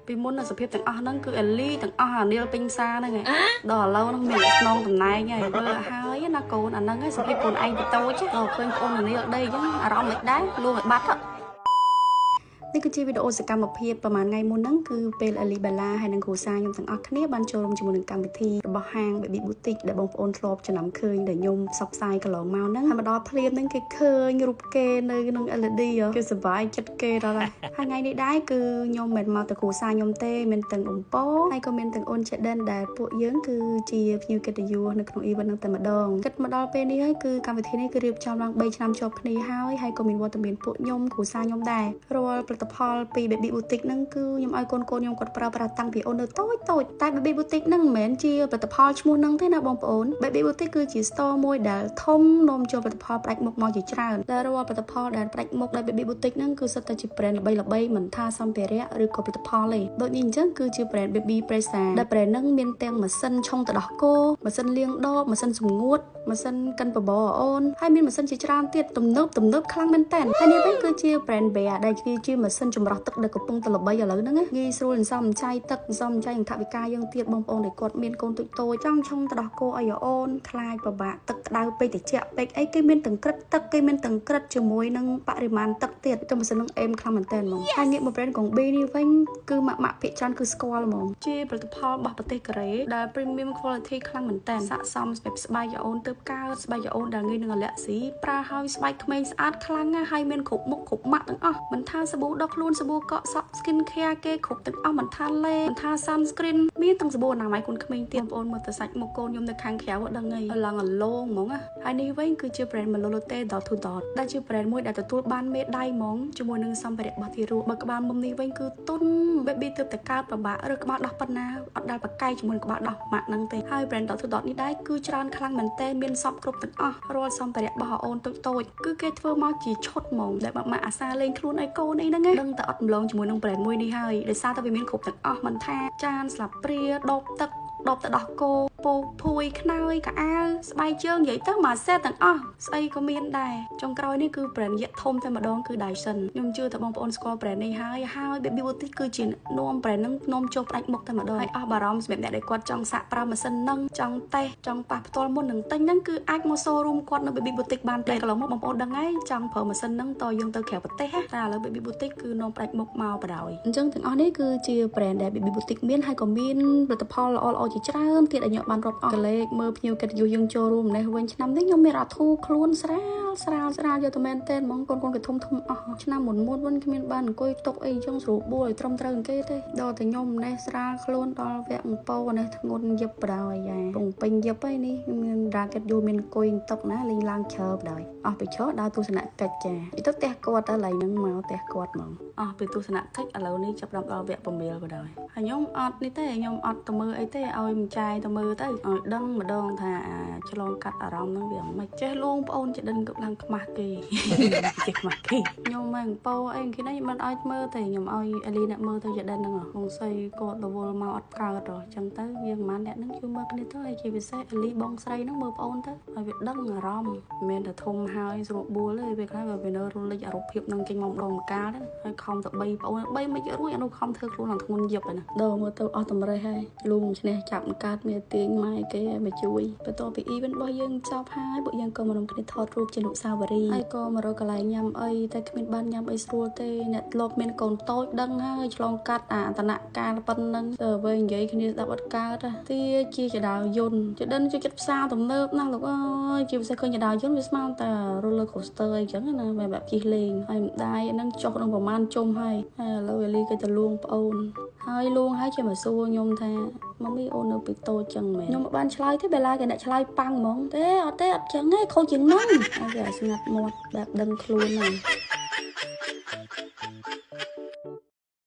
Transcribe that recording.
ពីមុននៅសភាពទាំងអស់ហ្នឹងគឺអេលីទាំងអស់អានីលពេញផ្សារហ្នឹងឯងដល់ឥឡូវហ្នឹងមានស្នងតំណែងហើយមើលហើយណាកូនអាហ្នឹងឯងសភាពកូនឯងទៅតូចដល់ឃើញប្អូនអានីលដេកអញ្ចឹងអារម្មណ៍មិនដែរលួងឲ្យបាត់នេះគឺជាវីដេអូសកម្មភាពប្រហែលថ្ងៃមុនហ្នឹងគឺពេលអេលីបាឡាហើយនិងគ្រូសាខ្ញុំទាំងអស់គ្នាបានចូលរួមជាមួយនឹងកម្មវិធីរបស់ហាង Baby Boutique ដែលបងប្អូនធ្លាប់ចំណាំឃើញដែលខ្ញុំផ្សព្វផ្សាយកន្លងមកហ្នឹងហើយមកដល់ភ្លាមហ្នឹងគេឃើញរូបគេនៅក្នុង LED គឺសប្បាយចិត្តគេដល់ហើយថ្ងៃនេះដែរគឺខ្ញុំមិនមកទៅគ្រូសាខ្ញុំទេមានទាំងអំពរហើយក៏មានទាំងអូនចេដិនដែលពួកយើងគឺជាភ្ញៀវកិត្តិយសនៅក្នុង event ហ្នឹងតែម្ដងគិតមកដល់ពេលនេះហើយគឺកម្មវិធីនេះគឺរៀបចំឡើង3ឆ្នាំជាប់គ្នាហើយក៏មានវត្តមានពួកខ្ញុំគ្រូសាខ្ញុំដែររាល់ផលពី Baby Boutique ហ្នឹងគឺខ្ញុំឲ្យកូនខ្ញុំគាត់ប្រើប្រាស់តាំងពីអូននៅតូចតែ Baby Boutique ហ្នឹងមិនមែនជាផលិតផលឈ្មោះហ្នឹងទេណាបងប្អូន Baby Boutique គឺជា store មួយដែលធំនាំចូលផលិតផលផ្ដាច់មុខមកជាច្រើនដែលរាល់ផលិតផលដែលផ្ដាច់មុខដោយ Baby Boutique ហ្នឹងគឺសុទ្ធតែជា brand ល្បីៗមិនថាសម្ភារៈឬក៏ផលិតផលទេដូចនេះអញ្ចឹងគឺជា brand Baby Presa ដែល brand ហ្នឹងមានទាំងម៉ាស៊ីនឆុងទឹកដោះគោម៉ាស៊ីនលាងដបម៉ាស៊ីនសម្ងួតម៉ាស៊ីនកិនបបរអូនហើយមានម៉ាស៊ីនជាច្រើនទៀតទំនើបខ្លាំងមែនតើហើយនេះវិញគឺជា brand Bear ដែលគឺជាម៉ាស៊ីនចម្រោះទឹកដែលកំពុងតែល្បីឥឡូវហ្នឹងងាយស្រួលសន្សំចៃទឹកសន្សំចៃថវិកាយើងទៀតបងប្អូនដែលគាត់មានកូនតូចចង់ឆុងទឹកដោះគោឲ្យអូនខ្លាចពិបាកទឹកក្តៅពេកត្រជាក់ពេកអីគេមានទាំងក្រិតទឹកគេមានទាំងក្រិតជាមួយនឹងបរិមាណទឹកទៀតតែម៉ាស៊ីនហ្នឹងអេមខ្លាំងមែនតើហ្មងហើយងាកមក brand កង B នេះវិញគឺម៉ាក់ភាគច្រើនគឺស្គាល់ហ្មងជាផលិតផលរបស់ប្រទេសកូរ៉េដែល premium quality ខ្លាំងមែនតើស័ក្តិសមសម្រាប់ស្បែកឲ្យអូនទៅកើតស្បែកឲ្យអូនដែលងាយនឹងអាឡែស៊ីប្រើឲ្យស្បែកក្មេងស្អាតខ្លាំងណាស់ហើយមានគ្រប់មុខគ្រប់ម៉ាក់ទាំងអស់មិនថាសាប៊ូដុសខ្លួនសាប៊ូកក់សក់ skin care គេគ្រប់ទាំងអស់មិនថាលេមិនថា sunscreen មានទាំងសាប៊ូអនាម័យកូនក្មេងទៀតបងប្អូនមើលទៅសាច់មុខកូនខ្ញុំនៅខាងក្រៅដឹងហើយឡើងអាឡងហ្មងហើយនេះវិញគឺជា brand Malolote Dot to Dot ដែលជា brand មួយដែលទទួលបានមេដាយហ្មងជាមួយនឹងសម្ភារៈរបស់ទីរੂបើក្បាលមុំនេះវិញគឺទុន baby ទើបតែកើតប្របាក់ឬក្បាលដោះប៉ុណ្ណាអត់ដែលប្រកែកជាមួយក្បាលដោះម៉ាក់ហ្នឹងទេហើយ brand Dot to Dot នេះដែរគឺច្រើនខ្លាំងមែនតើមានសពគ្រប់ទាំងអស់រាល់សម្ភារៈរបស់អូនតូចគឺគេធ្វើមកជាឈុតហ្មងដែលម៉ាក់អាសាលេងខ្លួនឲ្យកូនអីហ្នឹងដឹងតែអត់ម្លងជាមួយនឹង brand មួយនេះហើយដោយសារតែវាមានគ្រប់ទាំងអស់មិនថាចានស្លាបព្រាដបទឹកដបទឹកដោះគោពោភួយខ្នើយកៅអៅស្បែកជើងនិយាយទៅមួយសេតទាំងអស់ស្អីក៏មានដែរចុងក្រោយនេះគឺ brand យៈធំតែម្ដងគឺ Dyson ខ្ញុំជឿថាបងប្អូនស្គាល់ brand នេះហើយ Baby Boutique គឺជានាំ brand ហ្នឹងនាំចូលផ្ដាច់មុខតែម្ដងហើយអស់បារម្ភសម្រាប់អ្នកដែលគាត់ចង់សាកប្រើម៉ាស៊ីនហ្នឹងចង់តេស្តចង់ប៉ះផ្ទាល់មុននឹងទិញហ្នឹងគឺអាចមក showroom គាត់នៅ Baby Boutique បានតែកន្លងមកបងប្អូនដឹងហើយចង់ប្រើម៉ាស៊ីនហ្នឹងតយើងទៅក្រៅប្រទេសតែឥឡូវ Baby Boutique គឺនាំផ្ដាច់មុខមកបដ ாய் អញ្ចឹងទាំងអស់នេះគឺជា brand ដែល Baby Boutique មានហើយក៏មានផលិតផលល្អៗជាច្រើនទៀតដែលខ្ញុំបានរាប់អស់កលេខមើលភ្ញៀវកិត្តិយសយើងចូលរួមនេះវិញឆ្នាំនេះខ្ញុំមានអាធូខ្លួនស្រាលយកទៅមែនតើហ្មងកូនគេធំអស់ឆ្នាំមុនវិញគ្មានបានអង្គុយតុកអីអញ្ចឹងស្រួលបួលឲ្យត្រឹមត្រូវគេទេដល់តែខ្ញុំនេះស្រាលខ្លួនដល់វគ្គអំពោនេះធ្ងន់យឹបបដ ாய் យ៉ាពងពេញយឹបឯនេះមានរ៉ាកេតយូមានអង្គុយតុកណាលេងឡើងឈើបដ ாய் អស់ពីឈរដើរទស្សនកិច្ចចាពីទៅផ្ទះគាត់ទៅឡើយហ្នឹងមកផ្ទះគាត់ហ្មងអស់ពីទស្សនកិច្ចឥឡូវនេះចាប់ដល់វគ្គ7បដ ாய் ហើយខ្ញុំអត់នេះទេខ្ញុំអត់ទៅមើលអីទេឲ្យម្ចាយទៅមើលទៅឲ្យដឹងម្ដងថាឆ្លងកាត់អារម្មណ៍ហ្នឹងវាមិនចេះលួងប្អូនចេះដិនក៏ឡើងខ្មាស់គេចេះខ្មាស់គេខ្ញុំមិនពោអីគេនេះមិនឲ្យមើលទេខ្ញុំឲ្យអេលីអ្នកមើលទៅចេះដិនហ្នឹងហងស្អីគាត់រវល់មកអត់កើតហ៎អញ្ចឹងទៅយើងមិនអ្នកហ្នឹងជួយមើលគ្នាទៅហើយជាពិសេសអេលីបងស្រីហ្នឹងមើលប្អូនទៅឲ្យវាដឹងអារម្មណ៍មិនមែនតែធំហើយស្រួលបួលទេពេលខ្លះវានៅរលិចអារូបភាពហ្នឹងចេញមកម្ដងម្កាលទៅហើយខំទៅ3ប្អូន3មិនរួចអានោះខំធ្វើខ្លួនឡើងធ្ងន់យឹបហ្នឹងដល់មើលទៅអស់តម្រេះហើយលូងឈ្នះចាប់កើតមានទាញម៉ែគេមកជួយបន្ទាប់ពី event របស់យើងចប់ហើយពួកយើងក៏មកគ្នាថតរូបជាអនុស្សាវរីយ៍ហើយក៏មករកកន្លែងញ៉ាំអីតែគ្មានបានញ៉ាំអីស្រួលទេអ្នកធ្លាប់មានកូនតូចដឹងហើយឆ្លងកាត់អន្តរកាលប៉ុណ្ណឹងទៅវិញនិយាយគ្នាស្ដាប់អត់កើតទេជាចដាលយន្តចដិនជួយចិត្តផ្សារទំនើបណាស់លោកអើយជាពិសេសឃើញចដាលយន្តវាស្មើតែ roller coaster អីចឹងណាបែបជិះលេងហើយម្ដាយហ្នឹងចុះនឹងប្រហែលជុំហើយឥឡូវអេលីគេទៅលួងប្អូនហើយលួងហើយជាមកសួរខ្ញុំថាម៉ាមីអូននៅពីតូចចឹងមែនខ្ញុំមិនបានឆ្លើយទេបែរឡាគេអ្នកឆ្លើយប៉ាំងហ្មងទេអត់ចឹងទេខូចជាងហ្នឹងហើយគេស្ងាត់មាត់បែបដឹងខ្លួនហ្នឹង